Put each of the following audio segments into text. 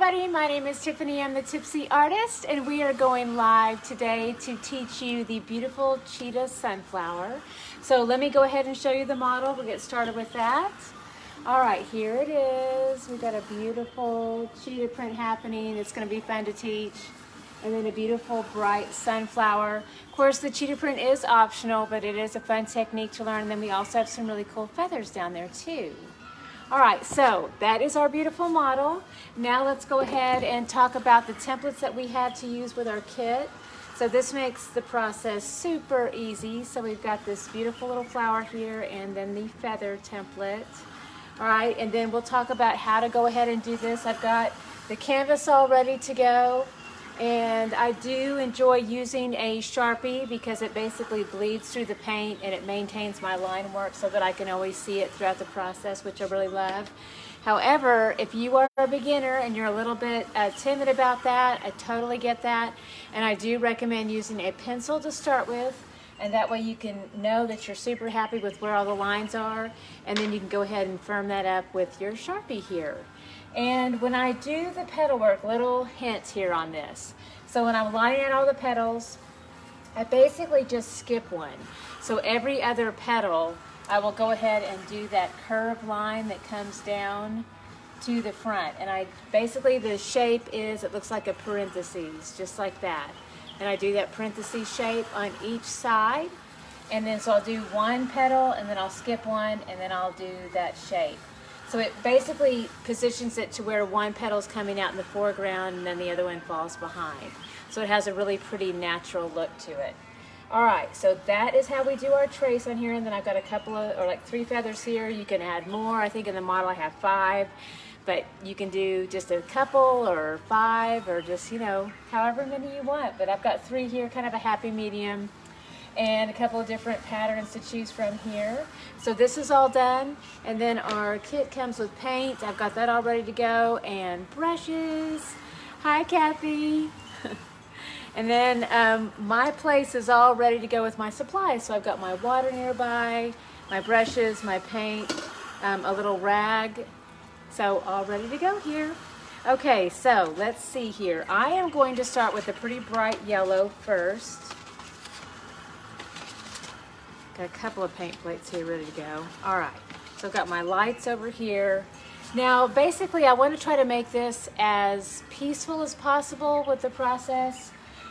everybody, my name is Tiffany. I'm the Tipsy Artist, and we are going live today to teach you the beautiful Cheetah sunflower. So let me go ahead and show you the model. We'll get started with that. All right, here it is. We've got a beautiful cheetah print happening. It's going to be fun to teach. And then a beautiful bright sunflower. Of course, the cheetah print is optional, but it is a fun technique to learn. And then we also have some really cool feathers down there too. All right, so that is our beautiful model. Now let's go ahead and talk about the templates that we had to use with our kit. So this makes the process super easy. So we've got this beautiful little flower here and then the feather template. All right, and then we'll talk about how to go ahead and do this. I've got the canvas all ready to go. And I do enjoy using a Sharpie because it basically bleeds through the paint and it maintains my line work so that I can always see it throughout the process, which I really love. However, if you are a beginner and you're a little bit timid about that, I totally get that. And I do recommend using a pencil to start with. And that way you can know that you're super happy with where all the lines are. And then you can go ahead and firm that up with your Sharpie here. And when I do the petal work, little hints here on this. So when I'm lining out all the petals, I basically just skip one. So every other petal, I will go ahead and do that curved line that comes down to the front. And I basically, the shape is, it looks like a parentheses, just like that. And I do that parentheses shape on each side. And then so I'll do one petal and then I'll skip one and then I'll do that shape. So it basically positions it to where one petal is coming out in the foreground and then the other one falls behind. So it has a really pretty natural look to it. All right, so that is how we do our trace on here. And then I've got a couple of, or like 3 feathers here. You can add more. I think in the model I have 5, but you can do just a couple or 5 or just, you know, however many you want. But I've got 3 here, kind of a happy medium, and a couple of different patterns to choose from here. So this is all done, and then our kit comes with paint. I've got that all ready to go, and brushes. Hi, Kathy. And then my place is all ready to go with my supplies. So I've got my water nearby, my brushes, my paint, a little rag. So all ready to go here. Okay, so let's see here. I am going to start with a pretty bright yellow first. Got a couple of paint plates here ready to go. All right, so I've got my lights over here. Now, basically, I want to try to make this as peaceful as possible with the process.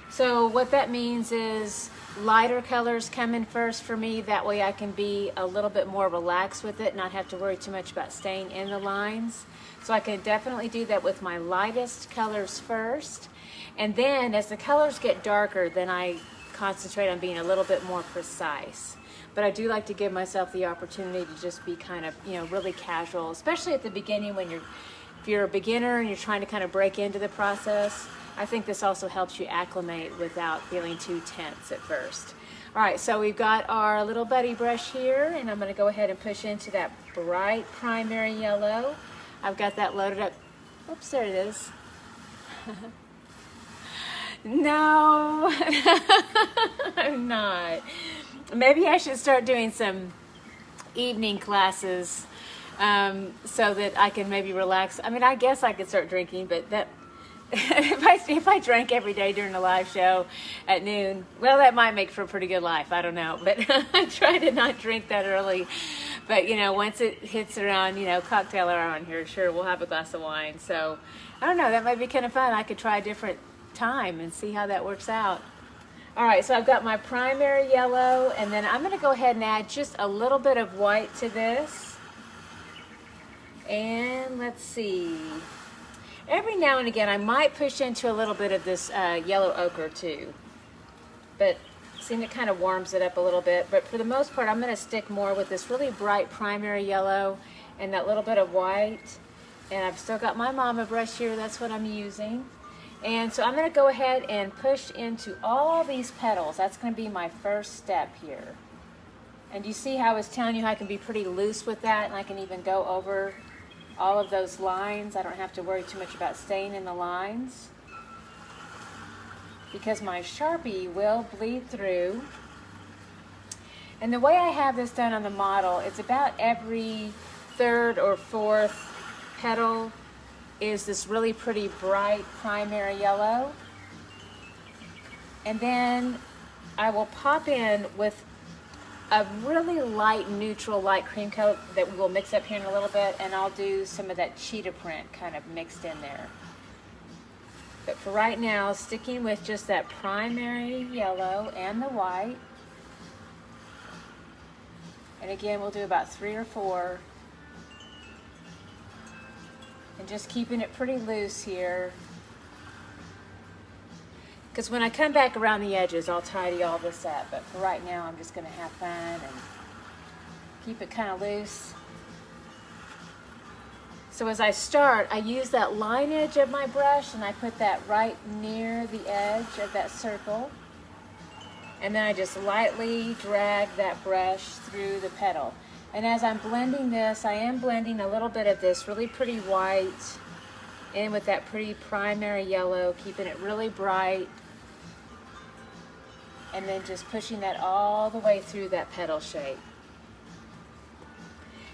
So what that means is lighter colors come in first for me. That way I can be a little bit more relaxed with it, not have to worry too much about staying in the lines. So I can definitely do that with my lightest colors first. And then as the colors get darker, then I concentrate on being a little bit more precise. But I do like to give myself the opportunity to just be kind of, you know, really casual, especially at the beginning when if you're a beginner and you're trying to kind of break into the process. I think this also helps you acclimate without feeling too tense at first. All right, so we've got our little buddy brush here, and I'm going to go ahead and push into that bright primary yellow. I've got that loaded up. Oops, there it is. No, I'm not. Maybe I should start doing some evening classes so that I can maybe relax. I mean, I guess I could start drinking, but that if I drank every day during a live show at noon, well, that might make for a pretty good life. I don't know, but I try to not drink that early. But, you know, once it hits around, you know, cocktail hour on here, sure, we'll have a glass of wine. So, I don't know, that might be kind of fun. I could try a different time and see how that works out. All right, so I've got my primary yellow, and then I'm going to go ahead and add just a little bit of white to this. And let's see. Every now and again, I might push into a little bit of this yellow ochre too. But see, it kind of warms it up a little bit. But for the most part, I'm going to stick more with this really bright primary yellow and that little bit of white. And I've still got my mama brush here. That's what I'm using. And so I'm going to go ahead and push into all these petals. That's going to be my first step here. And you see how I was telling you how I can be pretty loose with that, and I can even go over all of those lines. I don't have to worry too much about staying in the lines because my Sharpie will bleed through. And the way I have this done on the model, it's about every 3rd or 4th petal is this really pretty bright primary yellow. And then I will pop in with a really light neutral light cream coat that we will mix up here in a little bit, and I'll do some of that cheetah print kind of mixed in there. But for right now, sticking with just that primary yellow and the white. And again, we'll do about 3 or 4. And just keeping it pretty loose here. Because when I come back around the edges, I'll tidy all this up. But for right now, I'm just going to have fun and keep it kind of loose. So as I start, I use that line edge of my brush and I put that right near the edge of that circle. And then I just lightly drag that brush through the petal. And as I'm blending this, I am blending a little bit of this really pretty white in with that pretty primary yellow, keeping it really bright. And then just pushing that all the way through that petal shape.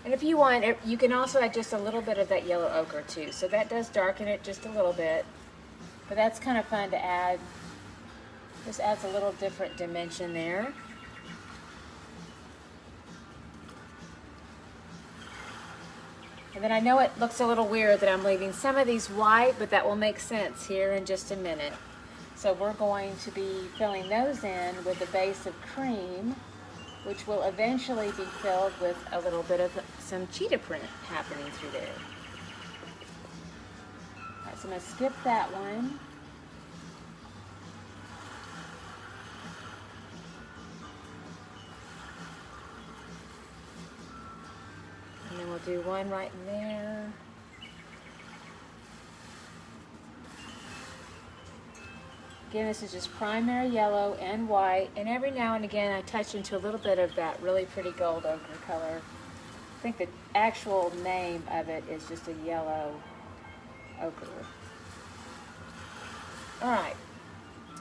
And if you want, you can also add just a little bit of that yellow ochre too. So that does darken it just a little bit. But that's kind of fun to add. This adds a little different dimension there. And then I know it looks a little weird that I'm leaving some of these white, but that will make sense here in just a minute. So we're going to be filling those in with a base of cream, which will eventually be filled with a little bit of some cheetah print happening through there. All right, so I'm going to skip that one. And then we'll do one right in there. Again, this is just primary yellow and white, and every now and again I touch into a little bit of that really pretty gold ochre color. I think the actual name of it is just a yellow ochre. All right,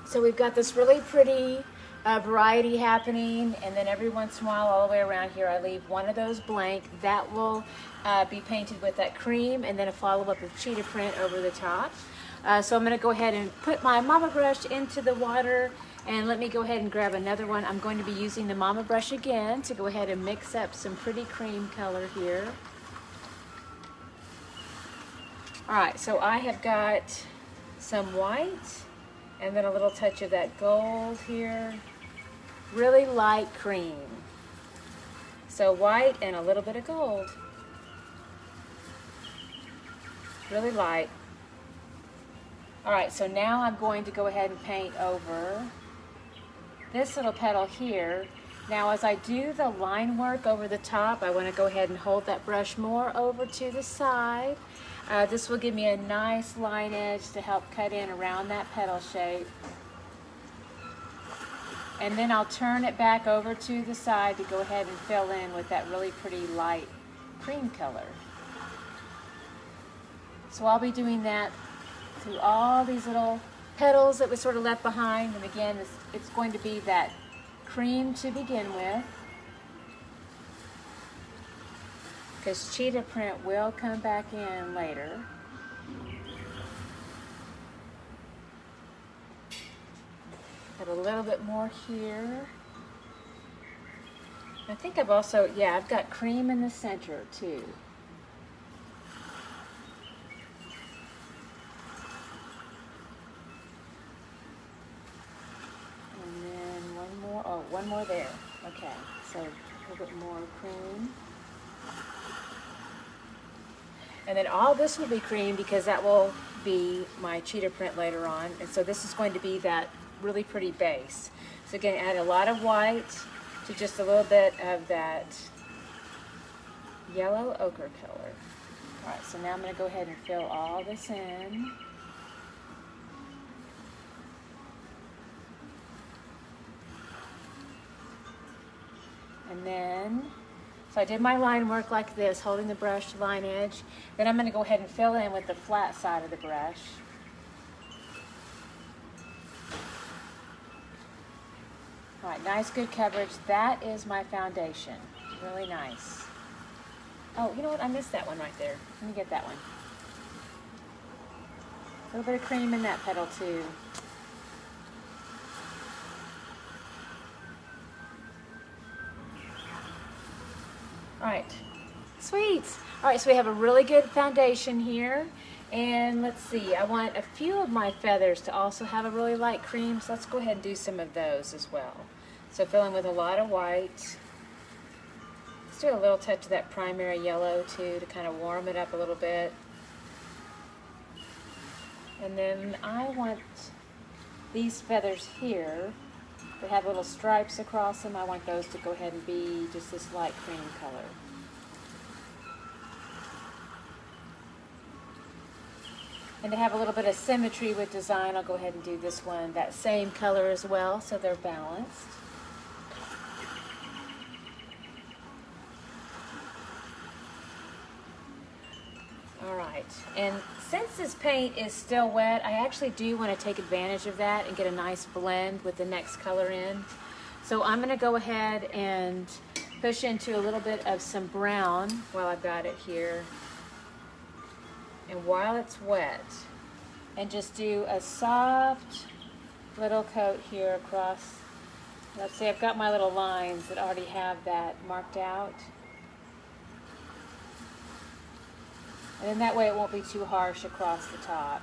so we've got this really pretty variety happening, and then every once in a while all the way around here I leave one of those blank. That will be painted with that cream, and then a follow-up of cheetah print over the top. So I'm going to go ahead and put my mama brush into the water, and let me go ahead and grab another one. I'm going to be using the mama brush again to go ahead and mix up some pretty cream color here. Alright, so I have got some white and then a little touch of that gold here. Really light cream. So white and a little bit of gold. Really light. Alright, so now I'm going to go ahead and paint over this little petal here. Now as I do the line work over the top, I want to go ahead and hold that brush more over to the side. This will give me a nice line edge to help cut in around that petal shape. And then I'll turn it back over to the side to go ahead and fill in with that really pretty light cream color. So I'll be doing that through all these little petals that we sort of left behind. And again, it's going to be that cream to begin with, because cheetah print will come back in later. Put a little bit more here. I think I've also, yeah, I've got cream in the center too. One more there. Okay, so a little bit more cream. And then all this will be cream because that will be my cheetah print later on. And so this is going to be that really pretty base. So again, add a lot of white to just a little bit of that yellow ochre color. All right, so now I'm going to go ahead and fill all this in. And then, so I did my line work like this, holding the brush to line edge. Then I'm going to go ahead and fill in with the flat side of the brush. All right, nice, good coverage. That is my foundation. Really nice. Oh, you know what? I missed that one right there. Let me get that one. A little bit of cream in that petal too. All right, sweet. All right, so we have a really good foundation here. And let's see, I want a few of my feathers to also have a really light cream, so let's go ahead and do some of those as well. So fill in with a lot of white. Let's do a little touch of that primary yellow too to kind of warm it up a little bit. And then I want these feathers here that have little stripes across them. I want those to go ahead and be just this light cream color. And to have a little bit of symmetry with design, I'll go ahead and do this one that same color as well, so they're balanced. All right, and since this paint is still wet, I actually do want to take advantage of that and get a nice blend with the next color in. So I'm going to go ahead and push into a little bit of some brown while I've got it here. And while it's wet, and just do a soft little coat here across. Let's see, I've got my little lines that already have that marked out. And then that way it won't be too harsh across the top.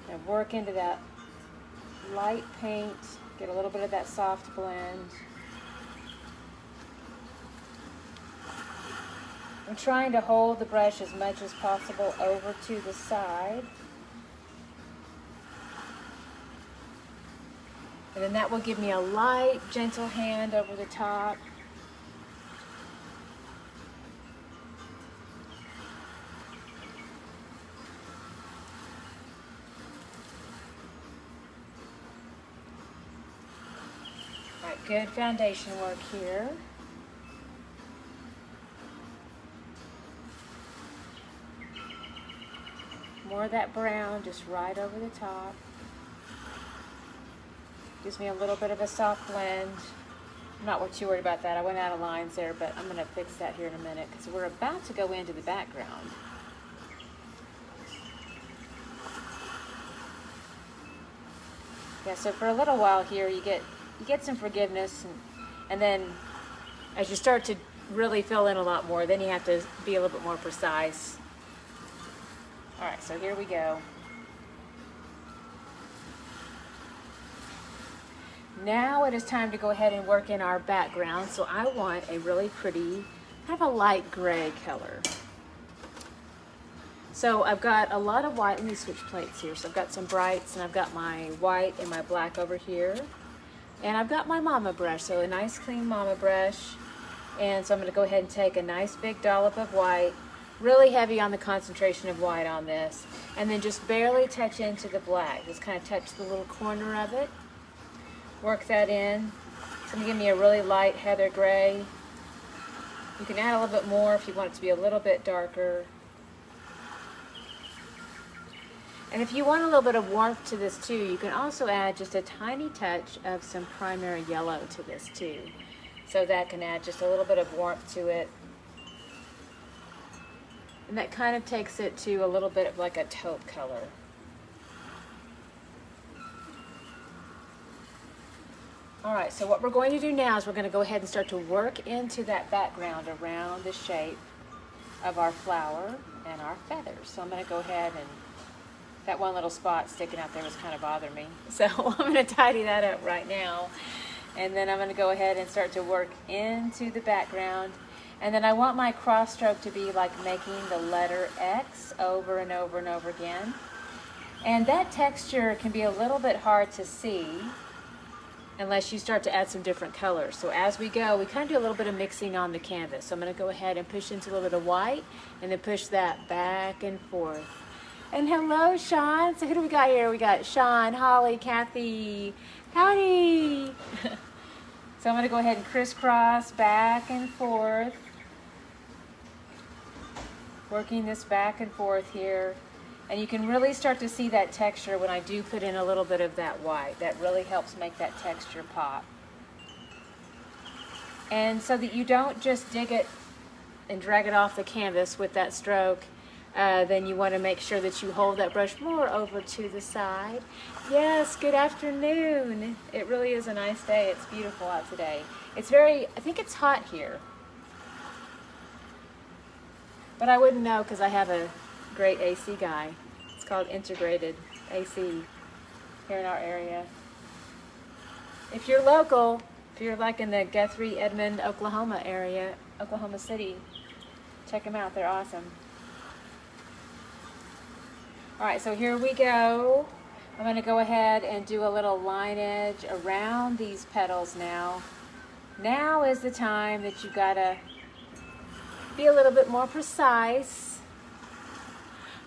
And work into that light paint, get a little bit of that soft blend. I'm trying to hold the brush as much as possible over to the side. And then that will give me a light, gentle hand over the top. All right, good foundation work here. More of that brown just right over the top. Gives me a little bit of a soft blend. I'm not too worried about that. I went out of lines there, but I'm going to fix that here in a minute because we're about to go into the background. Yeah, so for a little while here, you get some forgiveness, and then as you start to really fill in a lot more, then you have to be a little bit more precise. All right, so here we go. Now it is time to go ahead and work in our background. So I want a really pretty, kind of a light gray color. So I've got a lot of white. Let me switch plates here. So I've got some brights, and I've got my white and my black over here. And I've got my mama brush, so a nice clean mama brush. And so I'm going to go ahead and take a nice big dollop of white. Really heavy on the concentration of white on this, and then just barely touch into the black. Just kind of touch the little corner of it. Work that in. It's going to give me a really light heather gray. You can add a little bit more if you want it to be a little bit darker. And if you want a little bit of warmth to this too, you can also add just a tiny touch of some primary yellow to this too. So that can add just a little bit of warmth to it. And that kind of takes it to a little bit of like a taupe color. All right, so what we're going to do now is we're going to go ahead and start to work into that background around the shape of our flower and our feathers. So I'm going to go ahead and, that one little spot sticking out there was kind of bothering me. So I'm going to tidy that up right now. And then I'm going to go ahead and start to work into the background. And then I want my cross stroke to be like making the letter X over and over and over again. And that texture can be a little bit hard to see unless you start to add some different colors. So as we go, we kind of do a little bit of mixing on the canvas. So I'm going to go ahead and push into a little bit of white and then push that back and forth. And hello, Sean. So who do we got here? We got Sean, Holly, Kathy. Howdy. So I'm going to go ahead and crisscross back and forth. Working this back and forth here. And you can really start to see that texture when I do put in a little bit of that white. That really helps make that texture pop. And so that you don't just dig it and drag it off the canvas with that stroke, then you want to make sure that you hold that brush more over to the side. Yes, good afternoon. It really is a nice day. It's beautiful out today. It's very, I think it's hot here. But I wouldn't know because I have a great AC guy. It's called integrated AC here in our area. If you're local, if you're like in the Guthrie, Edmond, Oklahoma area, Oklahoma City, check them out. They're awesome. All right, so here we go. I'm going to go ahead and do a little line edge around these petals now. Now is the time that you got to be a little bit more precise.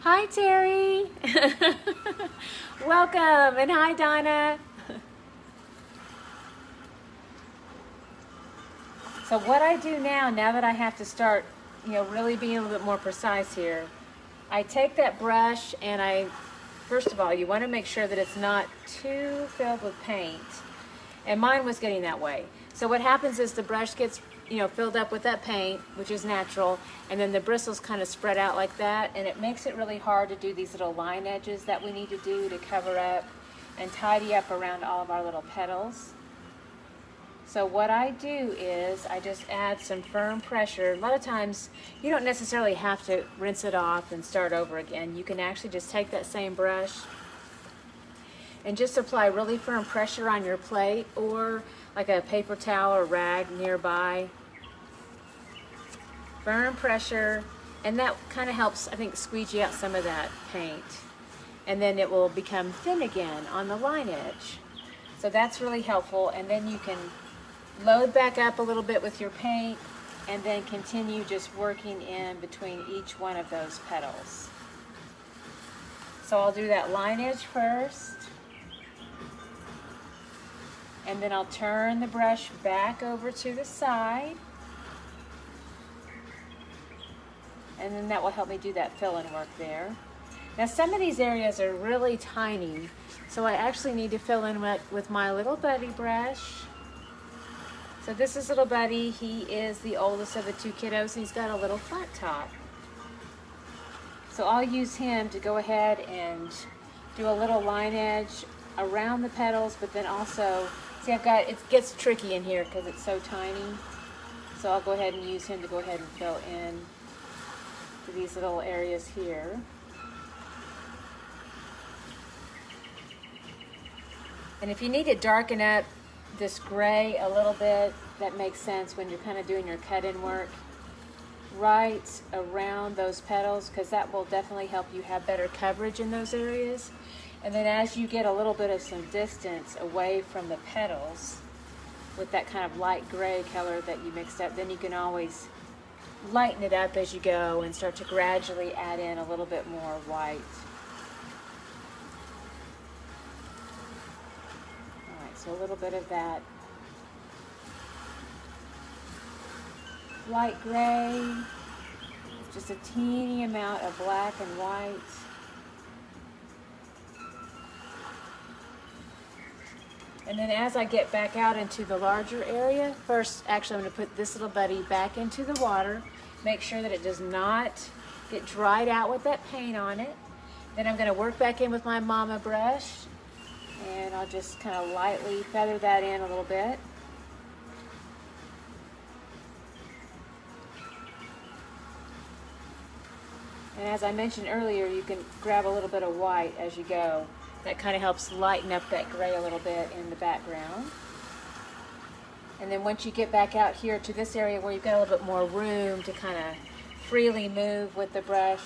Hi, Terry. Welcome, and hi, Donna. So what I do now that I have to start, really being a little bit more precise here, I take that brush and first of all, you want to make sure that it's not too filled with paint. And mine was getting that way. So what happens is the brush gets, filled up with that paint, which is natural, and then the bristles kind of spread out like that, and it makes it really hard to do these little line edges that we need to do to cover up and tidy up around all of our little petals. So what I do is I just add some firm pressure. A lot of times you don't necessarily have to rinse it off and start over again. You can actually just take that same brush and just apply really firm pressure on your plate or like a paper towel or rag nearby. Firm pressure, and that kind of helps, I think, squeegee out some of that paint. And then it will become thin again on the line edge. So that's really helpful, and then you can load back up a little bit with your paint and then continue just working in between each one of those petals. So I'll do that line edge first, and then I'll turn the brush back over to the side, and then that will help me do that fill-in work there. Now some of these areas are really tiny, so I actually need to fill in with my little buddy brush. So this is little buddy. He is the oldest of the two kiddos, and he's got a little flat top. So I'll use him to go ahead and do a little line edge around the petals, but then also, see, it gets tricky in here because it's so tiny. So I'll go ahead and use him to go ahead and fill in to these little areas here. And if you need to darken up this gray a little bit, that makes sense when you're kind of doing your cut-in work right around those petals, because that will definitely help you have better coverage in those areas. And then as you get a little bit of some distance away from the petals with that kind of light gray color that you mixed up, then you can always lighten it up as you go and start to gradually add in a little bit more white. So a little bit of that light gray, just a teeny amount of black and white. And then as I get back out into the larger area, first actually I'm going to put this little buddy back into the water, make sure that it does not get dried out with that paint on it. Then I'm going to work back in with my mama brush, and I'll just kind of lightly feather that in a little bit. And as I mentioned earlier, you can grab a little bit of white as you go. That kind of helps lighten up that gray a little bit in the background. And then once you get back out here to this area where you've got a little bit more room to kind of freely move with the brush,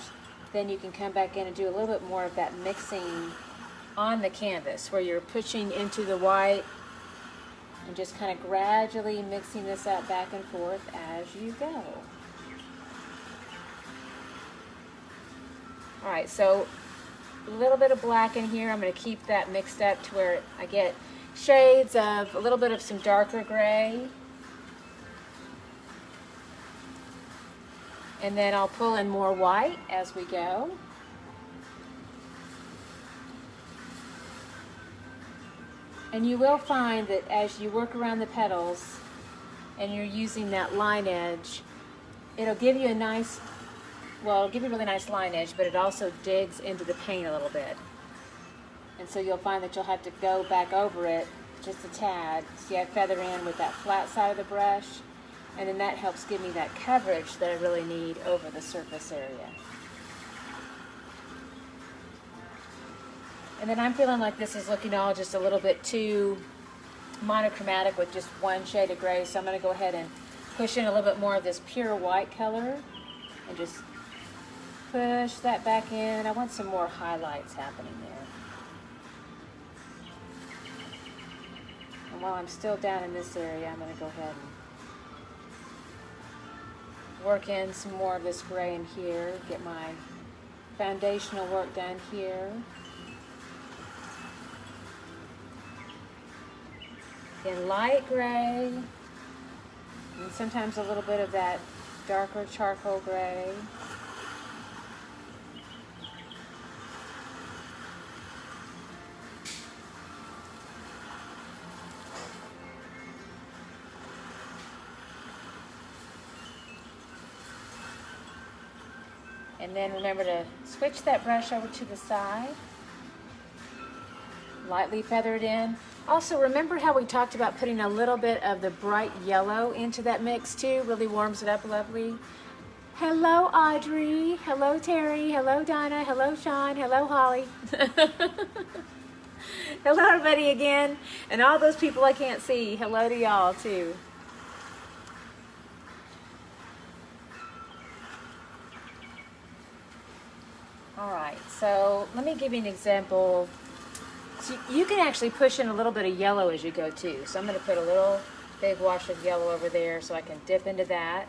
then you can come back in and do a little bit more of that mixing on the canvas, where you're pushing into the white and just kind of gradually mixing this up back and forth as you go. All right, so a little bit of black in here. I'm going to keep that mixed up to where I get shades of a little bit of some darker gray. And then I'll pull in more white as we go. And you will find that as you work around the petals and you're using that line edge, it'll give you a nice well, it'll give you a really nice line edge, but it also digs into the paint a little bit. And so you'll find that you'll have to go back over it just a tad. See, I feather in with that flat side of the brush, and then that helps give me that coverage that I really need over the surface area. And then I'm feeling like this is looking all just a little bit too monochromatic with just one shade of gray, so I'm going to go ahead and push in a little bit more of this pure white color and just push that back in. I want some more highlights happening there. And while I'm still down in this area, I'm going to go ahead and work in some more of this gray in here, get my foundational work done here. In light gray, and sometimes a little bit of that darker charcoal gray. And then remember to switch that brush over to the side. Lightly feather it in. Also, remember how we talked about putting a little bit of the bright yellow into that mix too? Really warms it up lovely. Hello, Audrey. Hello, Terry. Hello, Donna. Hello, Sean. Hello, Holly. Hello, everybody again. And all those people I can't see, hello to y'all too. All right, so let me give you an example. So you can actually push in a little bit of yellow as you go too. So I'm going to put a little big wash of yellow over there so I can dip into that.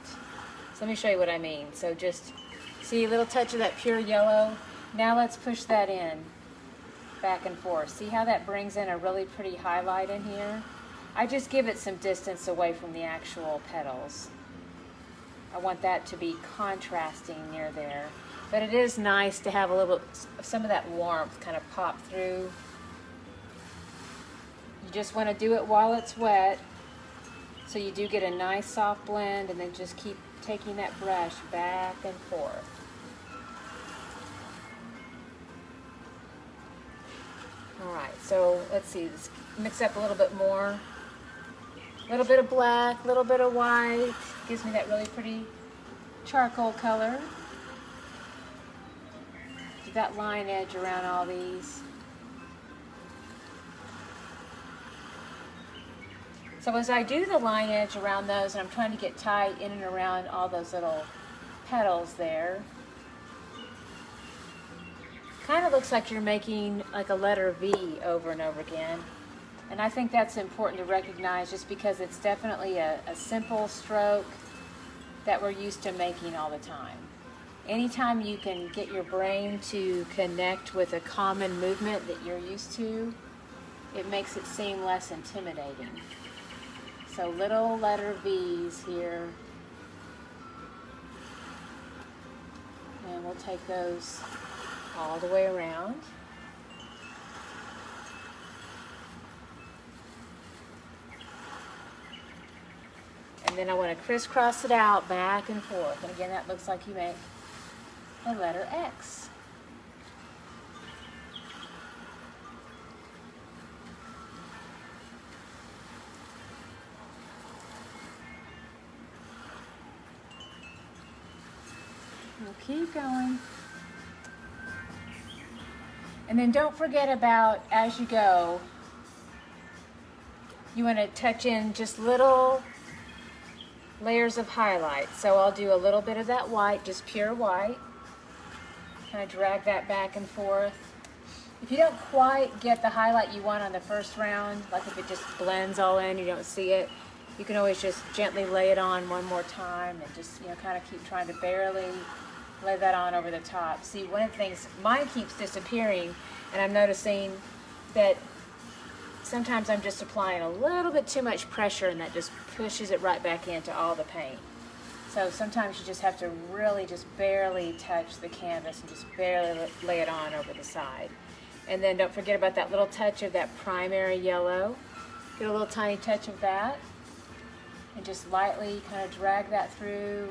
So let me show you what I mean. So just see a little touch of that pure yellow. Now let's push that in back and forth. See how that brings in a really pretty highlight in here? I just give it some distance away from the actual petals. I want that to be contrasting near there. But it is nice to have a little, some of that warmth kind of pop through. You just want to do it while it's wet, so you do get a nice soft blend, and then just keep taking that brush back and forth. Alright, so let's see, let's mix up a little bit more. A little bit of black, a little bit of white, gives me that really pretty charcoal color. Do that line edge around all these. So as I do the line edge around those, and I'm trying to get tight in and around all those little petals there, kind of looks like you're making like a letter V over and over again. And I think that's important to recognize, just because it's definitely a simple stroke that we're used to making all the time. Anytime you can get your brain to connect with a common movement that you're used to, it makes it seem less intimidating. So little letter V's here. And we'll take those all the way around. And then I want to crisscross it out back and forth. And again, that looks like you make a letter X. We'll keep going. And then don't forget about, as you go, you want to touch in just little layers of highlight. So I'll do a little bit of that white, just pure white. Kind of drag that back and forth. If you don't quite get the highlight you want on the first round, like if it just blends all in, you don't see it, you can always just gently lay it on one more time and just, you know, kind of keep trying to barely lay that on over the top. See, one of the things, mine keeps disappearing, and I'm noticing that sometimes I'm just applying a little bit too much pressure, and that just pushes it right back into all the paint. So sometimes you just have to really just barely touch the canvas and just barely lay it on over the side. And then don't forget about that little touch of that primary yellow. Get a little tiny touch of that, and just lightly kind of drag that through.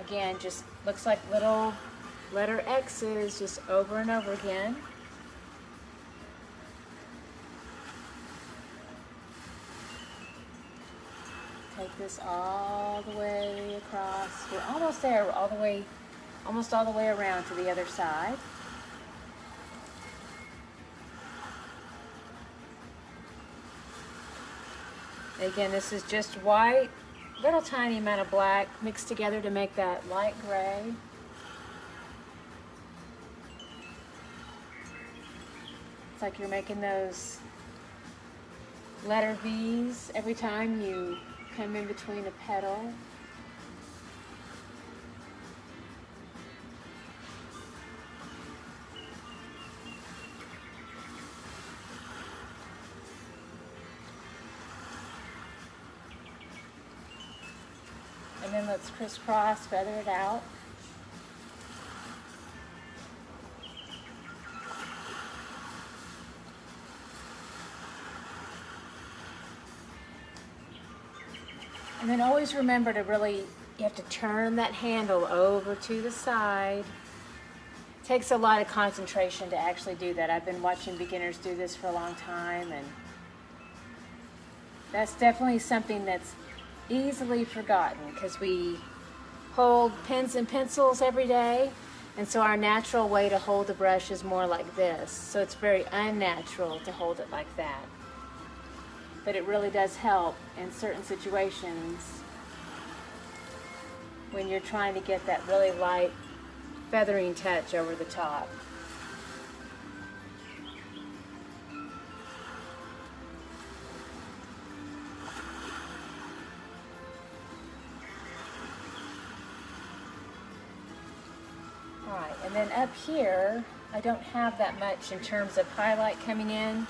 Again, just looks like little letter X's just over and over again. Take this all the way across. We're almost there. We're almost all the way around to the other side. Again, this is just white, little tiny amount of black mixed together to make that light gray. It's like you're making those letter V's every time you come in between a petal. And then let's crisscross, feather it out. And then always remember to you have to turn that handle over to the side. It takes a lot of concentration to actually do that. I've been watching beginners do this for a long time, and that's definitely something that's easily forgotten because we hold pens and pencils every day, and so our natural way to hold the brush is more like this. So it's very unnatural to hold it like that. But it really does help in certain situations when you're trying to get that really light feathering touch over the top. All right, and then up here, I don't have that much in terms of highlight coming in.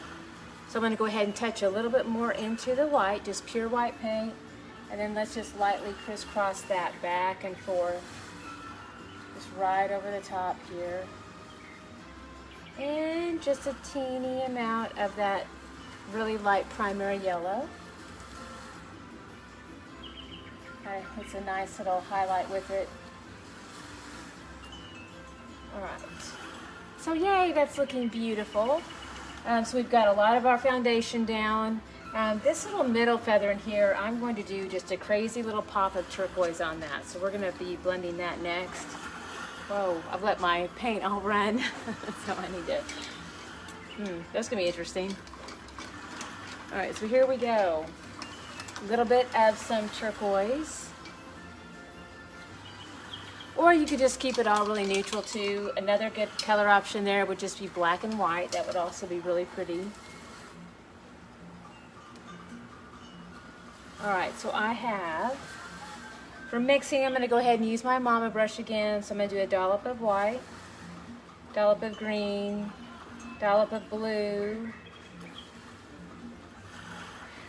So I'm going to go ahead and touch a little bit more into the white, just pure white paint, and then let's just lightly crisscross that back and forth, just right over the top here. And just a teeny amount of that really light primary yellow. It's a nice little highlight with it. All right. So yay, that's looking beautiful. So we've got a lot of our foundation down. This little middle feather in here, I'm going to do just a crazy little pop of turquoise on that. So we're going to be blending that next. Whoa, I've let my paint all run. So I need to, that's going to be interesting. All right, so here we go. A little bit of some turquoise. Or you could just keep it all really neutral too. Another good color option there would just be black and white. That would also be really pretty. All right, so I have, for mixing, I'm going to go ahead and use my mama brush again. So I'm going to do a dollop of white, dollop of green, dollop of blue.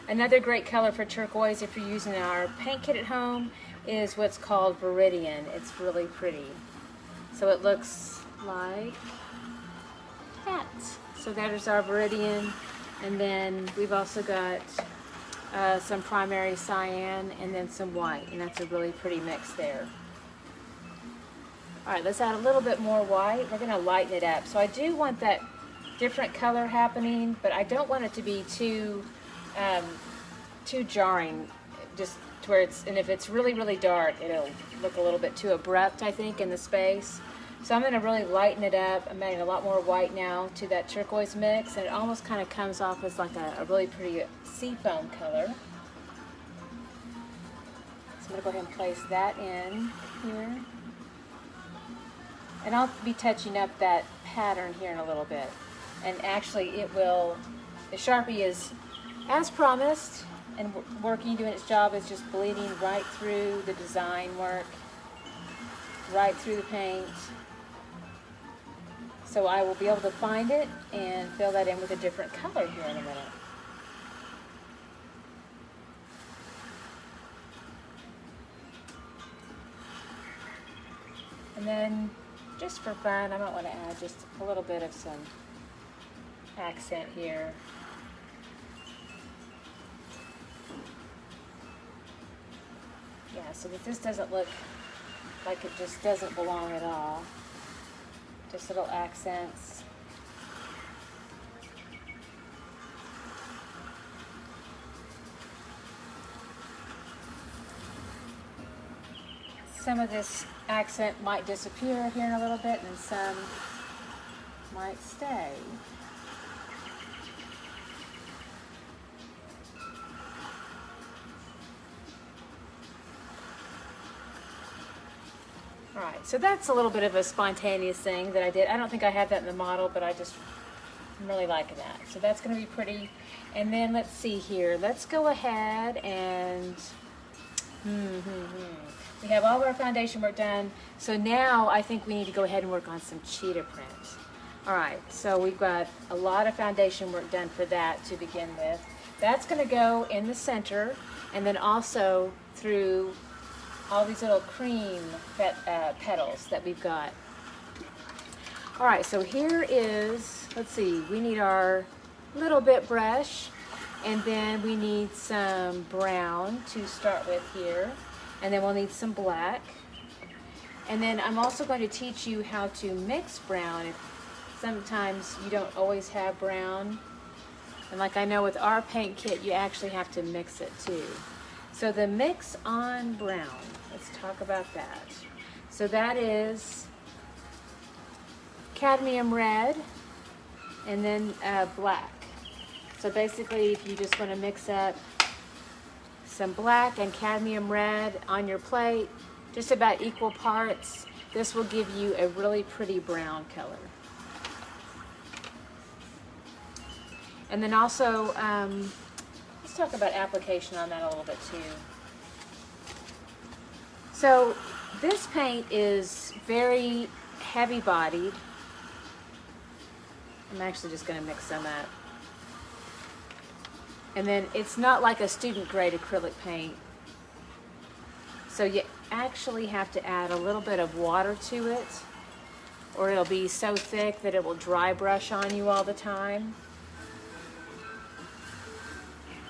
Another great color for turquoise if you're using our paint kit at home is what's called Viridian. It's really pretty. So it looks like that. So there's our Viridian, and then we've also got some primary cyan and then some white, and that's a really pretty mix there. All right, let's add a little bit more white. We're gonna lighten it up. So I do want that different color happening, but I don't want it to be too jarring, just to where it's, and if it's really, really dark, it'll look a little bit too abrupt, I think, in the space. So I'm going to really lighten it up. I'm adding a lot more white now to that turquoise mix, and it almost kind of comes off as like a really pretty seafoam color. So I'm going to go ahead and place that in here. And I'll be touching up that pattern here in a little bit. And actually it will, the Sharpie is, as promised, and working, doing its job, is just bleeding right through the design work, right through the paint. So I will be able to find it and fill that in with a different color here in a minute. And then, just for fun, I might want to add just a little bit of some accent here. Yeah, so that this doesn't look like it just doesn't belong at all. Just little accents. Some of this accent might disappear here in a little bit, and some might stay. All right, so that's a little bit of a spontaneous thing that I did. I don't think I have that in the model, but I'm really liking that. So that's going to be pretty. And then let's see here. Let's go ahead and we have all of our foundation work done. So now I think we need to go ahead and work on some cheetah print. All right, so we've got a lot of foundation work done for that to begin with. That's going to go in the center, and then also through all these little cream petals that we've got. All right, so here is, let's see, we need our little bit brush, and then we need some brown to start with here, and then we'll need some black. And then I'm also going to teach you how to mix brown. Sometimes you don't always have brown, and like I know with our paint kit, you actually have to mix it too. So the mix on brown, let's talk about that. So that is cadmium red and then black. So basically, if you just want to mix up some black and cadmium red on your plate, just about equal parts, this will give you a really pretty brown color. And then also, let's talk about application on that a little bit too. So this paint is very heavy bodied. I'm actually just going to mix some up. And then it's not like a student grade acrylic paint. So you actually have to add a little bit of water to it, or it'll be so thick that it will dry brush on you all the time.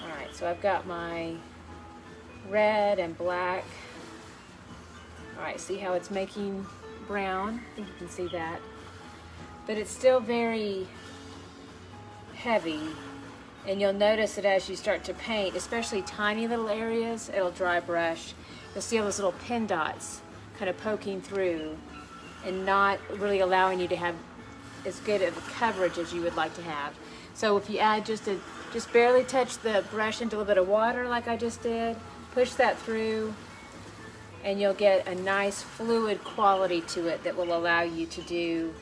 Alright, so I've got my red and black. Alright, see how it's making brown? I think you can see that. But it's still very heavy. And you'll notice that as you start to paint, especially tiny little areas, it'll dry brush. You'll see all those little pin dots kind of poking through and not really allowing you to have as good of a coverage as you would like to have. So if you add just barely touch the brush into a little bit of water like I just did, push that through, and you'll get a nice fluid quality to it that will allow you to do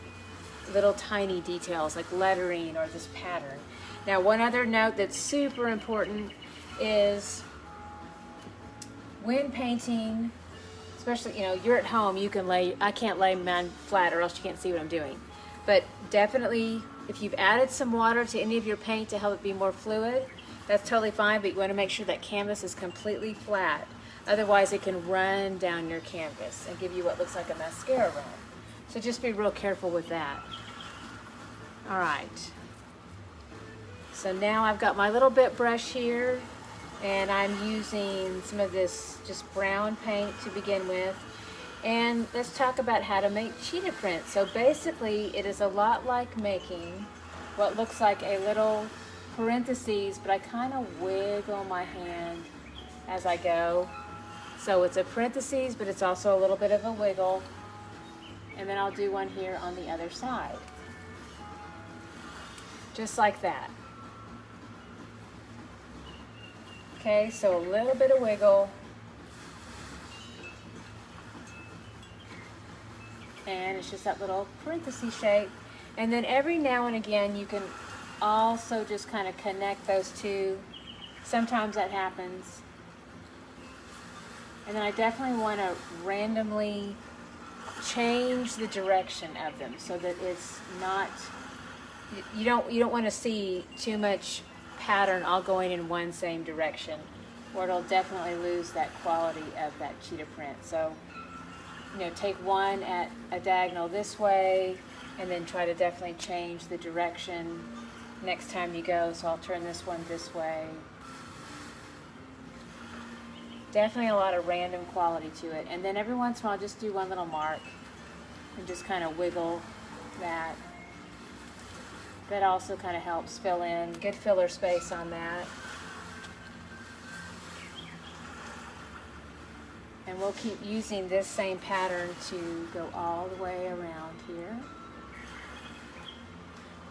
little tiny details like lettering or this pattern. Now, one other note that's super important is when painting, especially, you know, you're at home, you can I can't lay mine flat or else you can't see what I'm doing. But definitely, if you've added some water to any of your paint to help it be more fluid, that's totally fine, but you want to make sure that canvas is completely flat. Otherwise, it can run down your canvas and give you what looks like a mascara run. So just be real careful with that. All right. So now I've got my little bit brush here, and I'm using some of this just brown paint to begin with. And let's talk about how to make cheetah print. So basically, it is a lot like making what looks like a little parentheses, but I kind of wiggle my hand as I go. So it's a parentheses, but it's also a little bit of a wiggle. And then I'll do one here on the other side. Just like that. Okay, so a little bit of wiggle. And it's just that little parenthesis shape. And then every now and again, you can also just kind of connect those two. Sometimes that happens. And then I definitely want to randomly change the direction of them so that it's not, you don't want to see too much pattern all going in one same direction, or it'll definitely lose that quality of that cheetah print. So, you know, take one at a diagonal this way, and then try to definitely change the direction next time you go. So I'll turn this one this way. Definitely a lot of random quality to it. And then every once in a while, just do one little mark and just kind of wiggle that. That also kind of helps fill in, good filler space on that. And we'll keep using this same pattern to go all the way around here.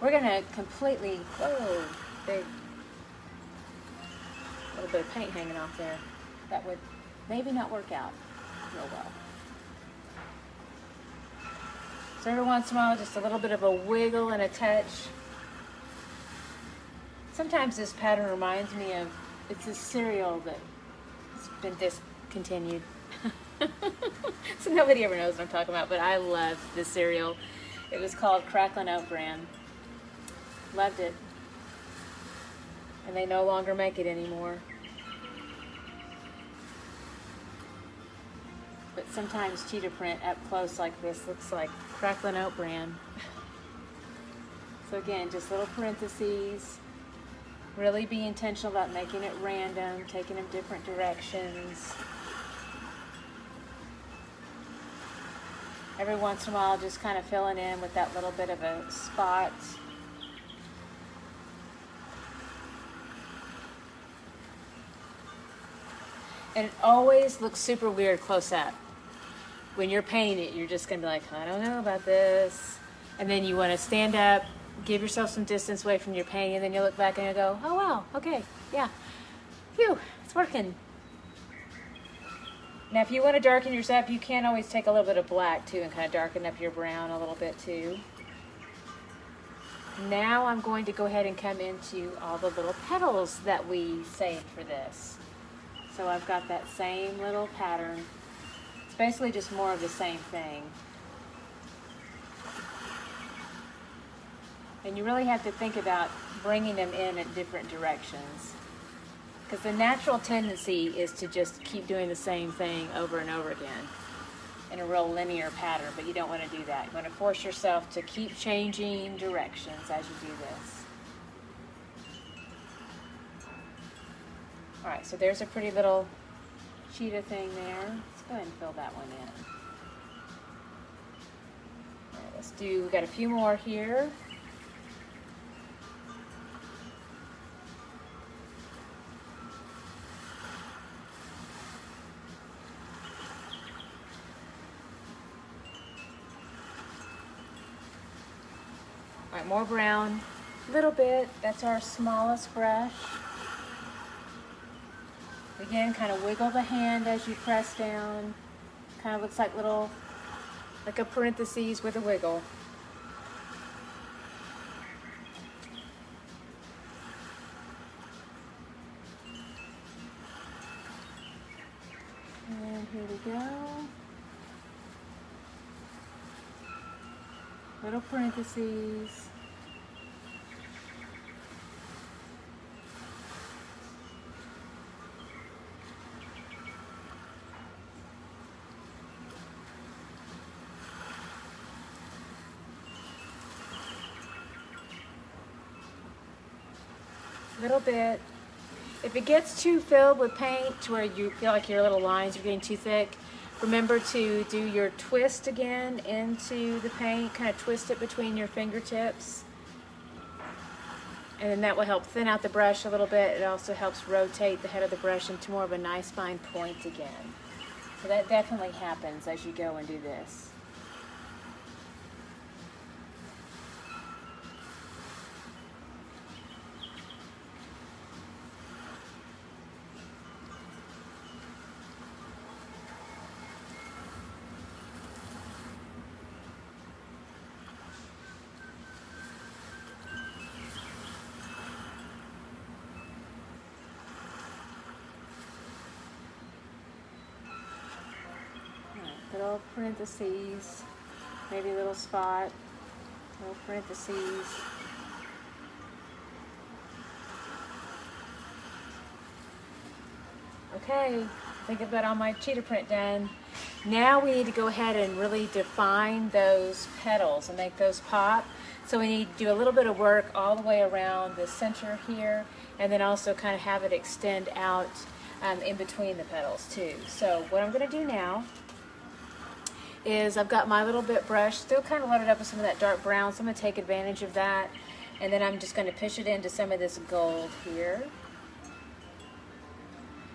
We're going to completely, whoa, big, little bit of paint hanging off there. That would maybe not work out real well. So every once in a while, just a little bit of a wiggle and a touch. Sometimes this pattern reminds me of, it's a cereal that's been discontinued. So nobody ever knows what I'm talking about, but I loved this cereal. It was called Cracklin' Oat Bran. Loved it. And they no longer make it anymore. But sometimes cheetah print up close like this looks like Cracklin' Oat Bran. So again, just little parentheses. Really be intentional about making it random, taking them different directions. Every once in a while, just kind of filling in with that little bit of a spot. And it always looks super weird close up. When you're painting it, you're just gonna be like, I don't know about this. And then you wanna stand up, give yourself some distance away from your painting, and then you look back and you go, oh wow, okay, yeah. Phew, it's working. Now if you want to darken yours up, you can always take a little bit of black too and kind of darken up your brown a little bit too. Now I'm going to go ahead and come into all the little petals that we saved for this. So I've got that same little pattern. It's basically just more of the same thing. And you really have to think about bringing them in at different directions. Because the natural tendency is to just keep doing the same thing over and over again in a real linear pattern, but you don't want to do that. You want to force yourself to keep changing directions as you do this. All right, so there's a pretty little cheetah thing there. Let's go ahead and fill that one in. All right, let's do, we've got a few more here. All right, more brown, a little bit. That's our smallest brush. Again, kind of wiggle the hand as you press down. Kind of looks like little, like a parentheses with a wiggle. And here we go. Little parentheses. Little bit. If it gets too filled with paint to where you feel like your little lines are getting too thick, remember to do your twist again into the paint, kind of twist it between your fingertips. And then that will help thin out the brush a little bit. It also helps rotate the head of the brush into more of a nice fine point again. So that definitely happens as you go and do this. Little parentheses, maybe a little spot, little parentheses. Okay, I think I've got all my cheetah print done. Now we need to go ahead and really define those petals and make those pop. So we need to do a little bit of work all the way around the center here, and then also kind of have it extend out in between the petals too. So what I'm going to do now is I've got my little bit brush still kind of loaded up with some of that dark brown, so I'm going to take advantage of that, and then I'm just going to push it into some of this gold here.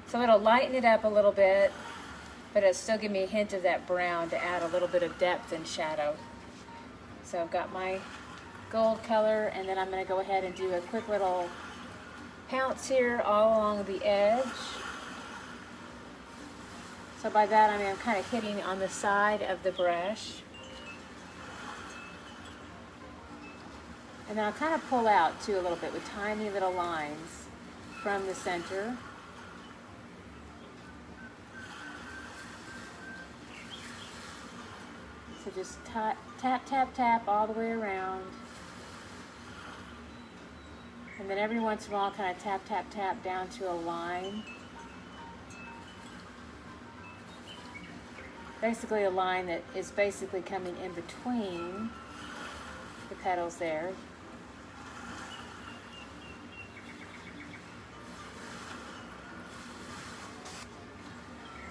So it'll lighten it up a little bit, but it'll still give me a hint of that brown to add a little bit of depth and shadow. So I've got my gold color, and then I'm going to go ahead and do a quick little pounce here all along the edge. So by that I mean I'm kind of hitting on the side of the brush. And then I'll kind of pull out too a little bit with tiny little lines from the center. So just tap, tap, tap all the way around. And then every once in a while kind of tap, tap, tap down to a line. Basically a line that is basically coming in between the petals there.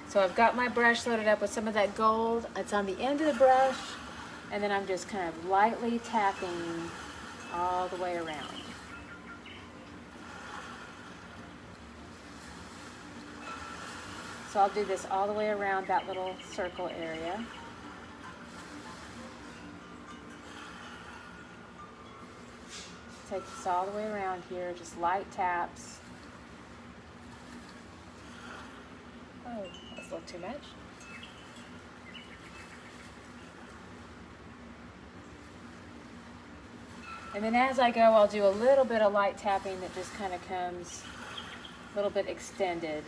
So I've got my brush loaded up with some of that gold. It's on the end of the brush, and then I'm just kind of lightly tapping all the way around. So I'll do this all the way around that little circle area. Take this all the way around here, just light taps. Oh, that's a little too much. And then as I go, I'll do a little bit of light tapping that just kind of comes a little bit extended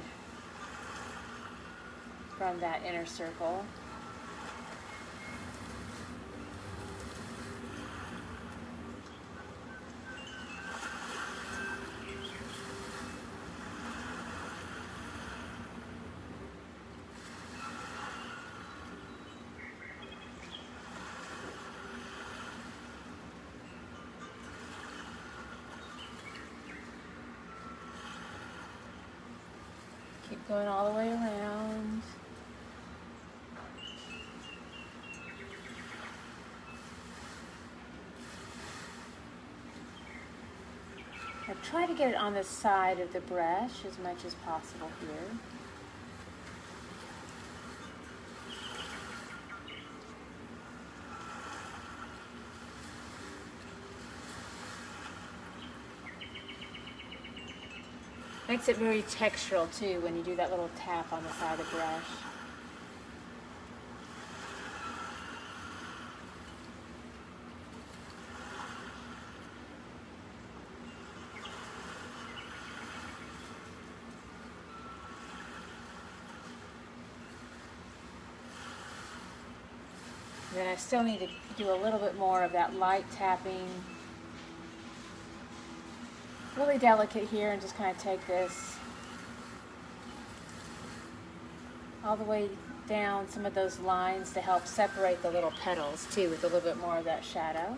from that inner circle. Keep going all the way around. Now try to get it on the side of the brush as much as possible here. Makes it very textural too when you do that little tap on the side of the brush. Then I still need to do a little bit more of that light tapping. Really delicate here, and just kind of take this all the way down some of those lines to help separate the little petals too, with a little bit more of that shadow.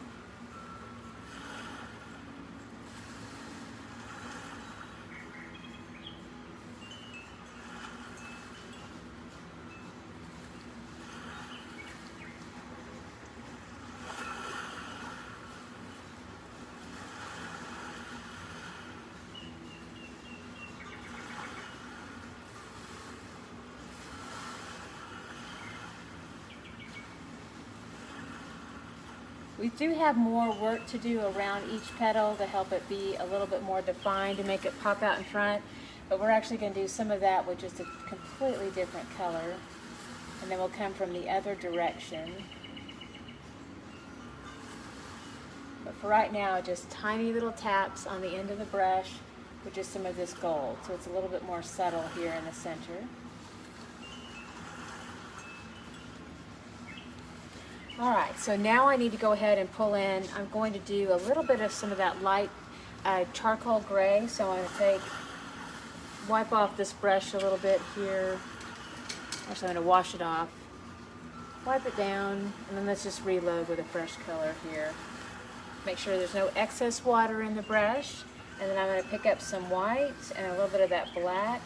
We do have more work to do around each petal to help it be a little bit more defined, to make it pop out in front, but we're actually going to do some of that with just a completely different color, and then we'll come from the other direction. But for right now, just tiny little taps on the end of the brush with just some of this gold, so it's a little bit more subtle here in the center. All right, so now I need to go ahead and pull in. I'm going to do a little bit of some of that light charcoal gray. So I'm going to wipe off this brush a little bit here. Actually, I'm going to wash it off, wipe it down, and then let's just reload with a fresh color here. Make sure there's no excess water in the brush, and then I'm going to pick up some white and a little bit of that black.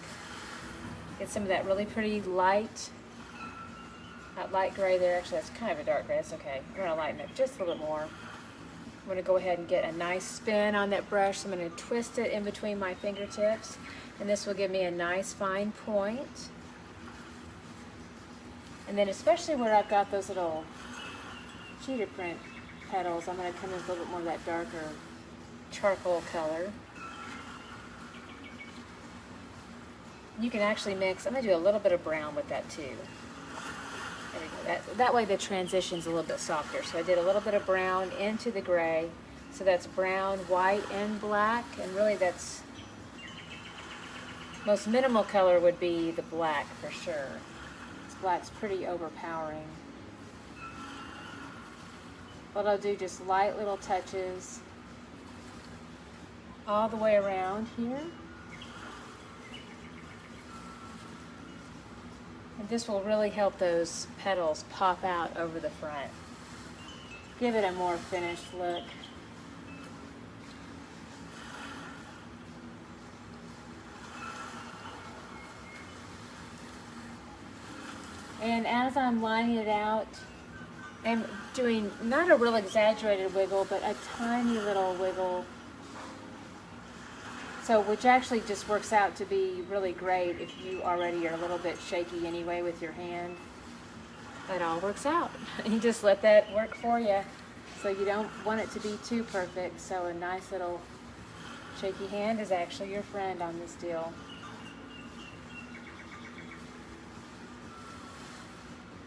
Get some of that really pretty light, that light gray there. Actually, that's kind of a dark gray. That's okay. I'm going to lighten it just a little bit more. I'm going to go ahead and get a nice spin on that brush. So I'm going to twist it in between my fingertips, and this will give me a nice fine point. And then especially where I've got those little cheetah print petals, I'm going to come in with a little bit more of that darker charcoal color. You can actually mix, I'm going to do a little bit of brown with that too. There we go. That way the transition's a little bit softer. So I did a little bit of brown into the gray. So that's brown, white, and black. And really that's, most minimal color would be the black for sure. This black's pretty overpowering. But I'll do just light little touches all the way around here. And this will really help those petals pop out over the front. Give it a more finished look. And as I'm lining it out, I'm doing not a real exaggerated wiggle, but a tiny little wiggle. So, which actually just works out to be really great if you already are a little bit shaky anyway with your hand. It all works out. You just let that work for you. So you don't want it to be too perfect. So a nice little shaky hand is actually your friend on this deal.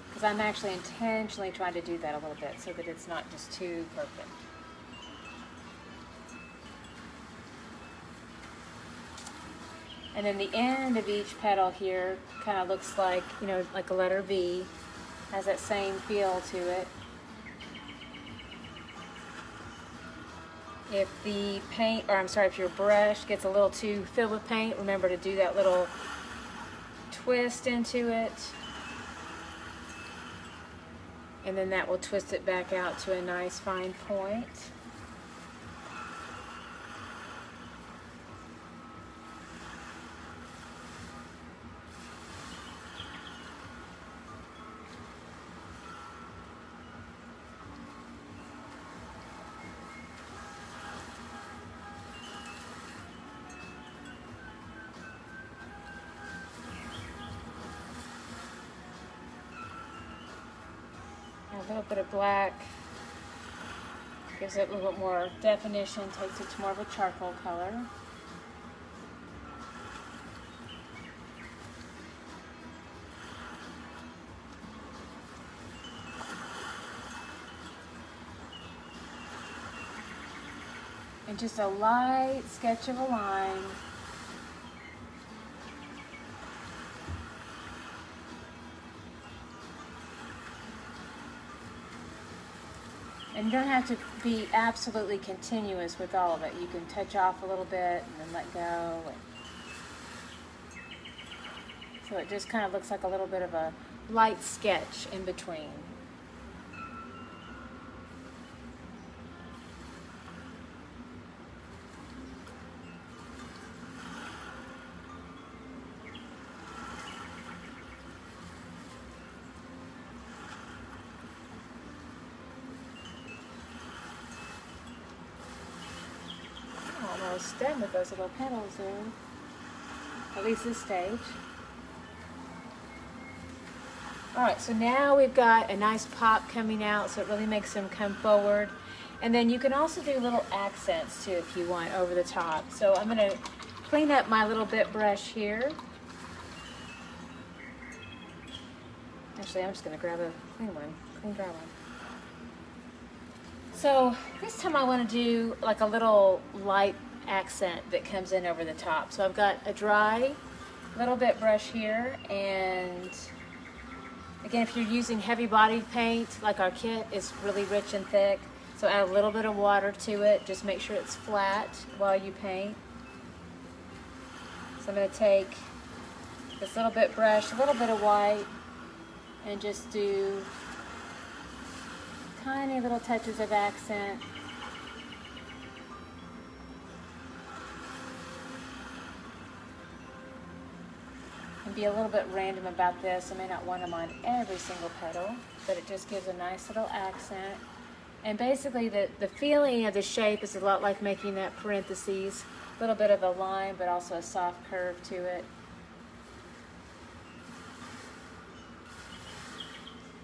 Because I'm actually intentionally trying to do that a little bit so that it's not just too perfect. And then the end of each petal here kind of looks like, you know, like a letter V. Has that same feel to it. If the paint, or I'm sorry, if your brush gets a little too filled with paint, remember to do that little twist into it. And then that will twist it back out to a nice fine point. A little bit of black gives it a little bit more definition, takes it to more of a charcoal color. And just a light sketch of a line. And you don't have to be absolutely continuous with all of it. You can touch off a little bit and then let go. So it just kind of looks like a little bit of a light sketch in between. Almost done with those little petals there, at least this stage. Alright, so now we've got a nice pop coming out, so it really makes them come forward. And then you can also do little accents too if you want over the top. So I'm going to clean up my little bit brush here. Actually, I'm just going to grab a clean dry one. So this time I want to do like a little light accent that comes in over the top. So I've got a dry little bit brush here, and again, if you're using heavy bodied paint, like our kit is really rich and thick, so add a little bit of water to it. Just make sure it's flat while you paint. So I'm going to take this little bit brush, a little bit of white, and just do tiny little touches of accent. And be a little bit random about this. I may not want them on every single petal, but it just gives a nice little accent. And basically the feeling of the shape is a lot like making that parentheses, a little bit of a line, but also a soft curve to it.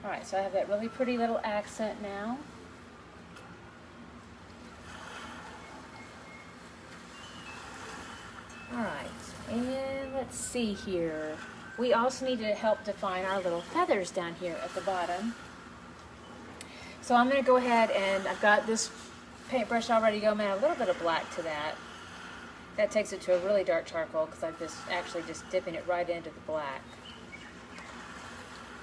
All right, so I have that really pretty little accent now. All right, and let's see here. We also need to help define our little feathers down here at the bottom. So I'm going to go ahead and I've got this paintbrush already going, add a little bit of black to that. That takes it to a really dark charcoal because I'm just dipping it right into the black.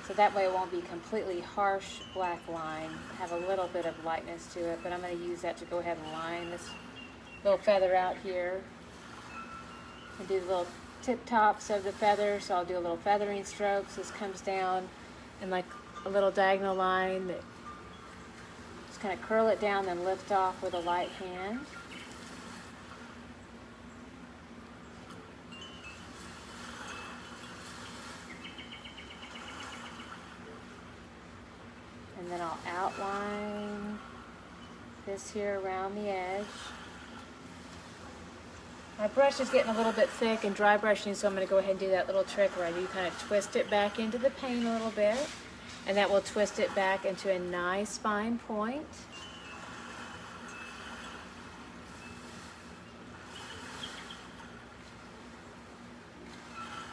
So that way it won't be completely harsh black line, have a little bit of lightness to it, but I'm going to use that to go ahead and line this little feather out here. And do the little tip tops of the feather, so I'll do a little feathering strokes. This comes down in like a little diagonal line that just kind of curl it down, then lift off with a light hand. And then I'll outline this here around the edge. My brush is getting a little bit thick and dry brushing, so I'm going to go ahead and do that little trick where I do kind of twist it back into the paint a little bit, and that will twist it back into a nice fine point.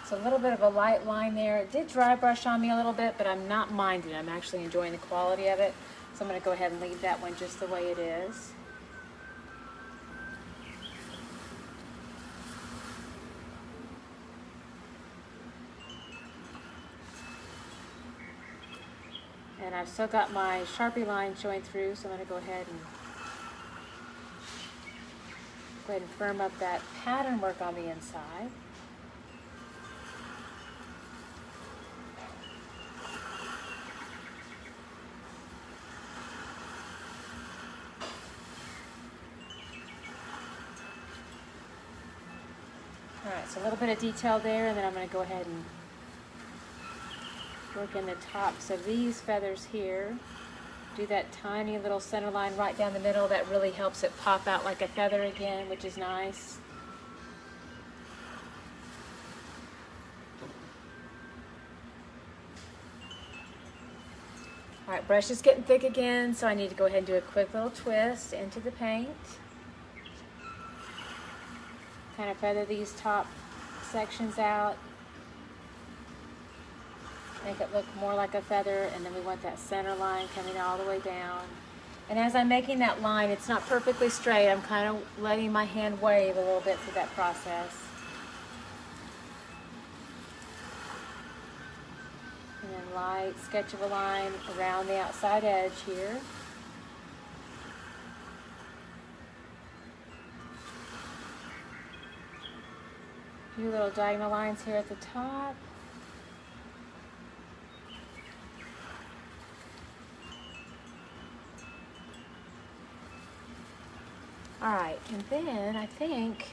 So a little bit of a light line there. It did dry brush on me a little bit, but I'm not minding it. I'm actually enjoying the quality of it. So I'm going to go ahead and leave that one just the way it is. And I've still got my Sharpie line showing through, so I'm going to go ahead and firm up that pattern work on the inside. All right, so a little bit of detail there, and then I'm going to go ahead and work in the tops of these feathers here. Do that tiny little center line right down the middle. That really helps it pop out like a feather again, which is nice. All right, brush is getting thick again, so I need to go ahead and do a quick little twist into the paint. Kind of feather these top sections out. Make it look more like a feather, and then we want that center line coming all the way down. And as I'm making that line, it's not perfectly straight. I'm kind of letting my hand wave a little bit through that process. And then light sketch of a line around the outside edge here. A few little diagonal lines here at the top. All right, and then I think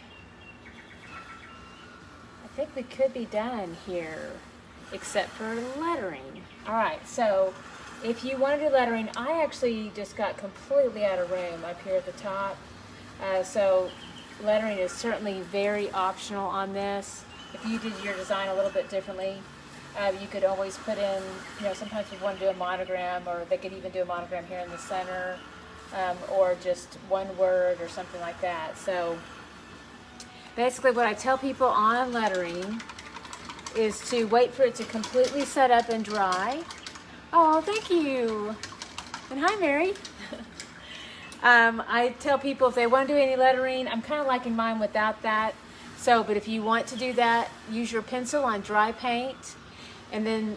we could be done here, except for lettering. All right, so if you want to do lettering, I actually just got completely out of room up here at the top. So lettering is certainly very optional on this. If you did your design a little bit differently, you could always put in, sometimes you want to do a monogram, or they could even do a monogram here in the center. Or just one word or something like that. So basically what I tell people on lettering is to wait for it to completely set up and dry. Oh, thank you. And hi, Mary. I tell people if they want to do any lettering, I'm kind of liking mine without that. So, but if you want to do that, use your pencil on dry paint, and then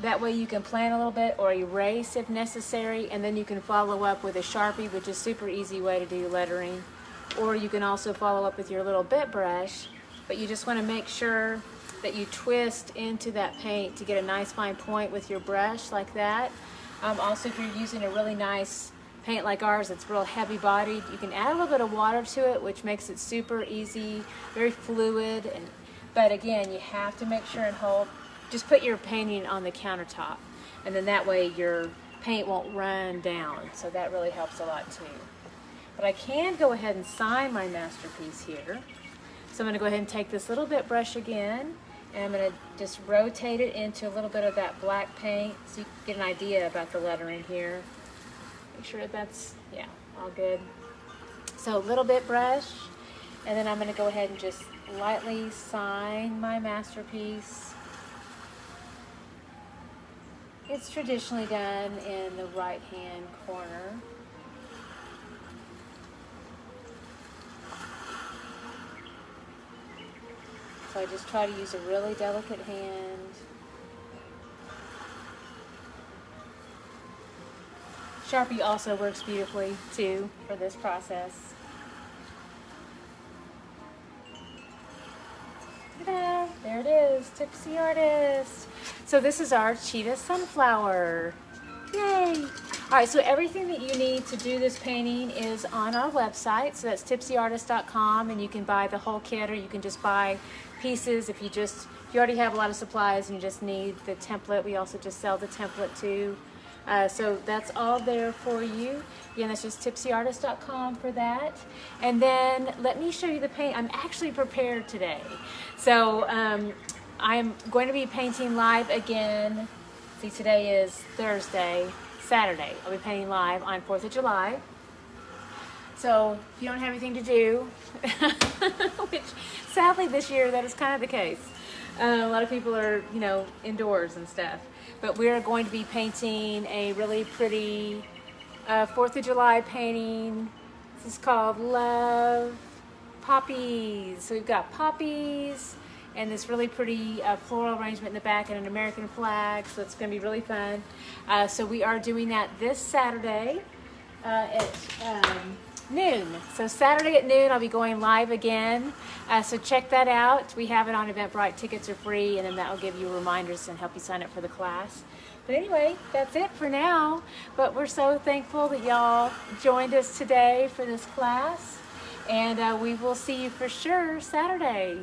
that way you can plan a little bit or erase if necessary, and then you can follow up with a Sharpie, which is a super easy way to do lettering. Or you can also follow up with your little bit brush, but you just want to make sure that you twist into that paint to get a nice fine point with your brush like that. Also, if you're using a really nice paint like ours that's real heavy bodied, you can add a little bit of water to it, which makes it super easy, very fluid, and But again, you have to make sure and hold, just put your painting on the countertop, and then that way your paint won't run down. So that really helps a lot too. But I can go ahead and sign my masterpiece here. So I'm going to go ahead and take this little bit brush again, and I'm going to just rotate it into a little bit of that black paint so you can get an idea about the lettering here. Make sure that's, yeah, all good. So a little bit brush, and then I'm going to go ahead and just lightly sign my masterpiece. It's traditionally done in the right hand corner. So I just try to use a really delicate hand. Sharpie also works beautifully too for this process. Ta-da! There it is, Tipsy Artist. So this is our Cheetah sunflower. Yay! Alright, so everything that you need to do this painting is on our website. So that's tipsyartist.com, and you can buy the whole kit, or you can just buy pieces if you already have a lot of supplies and you just need the template. We also just sell the template too. So that's all there for you. Again, that's just tipsyartist.com for that. And then let me show you the paint. I'm actually prepared today. So I'm going to be painting live again. See, today is Thursday. Saturday, I'll be painting live on 4th of July. So if you don't have anything to do, which sadly this year that is kind of the case. A lot of people are, you know, indoors and stuff. But we're going to be painting a really pretty 4th of July painting. This is called Love Poppies. So we've got poppies and this really pretty floral arrangement in the back and an American flag, so it's going to be really fun. So we are doing that this Saturday at noon. So Saturday at noon I'll be going live again, so check that out. We have it on Eventbrite. Tickets are free, and then that will give you reminders and help you sign up for the class. But anyway, that's it for now. But we're so thankful that y'all joined us today for this class, and we will see you for sure Saturday.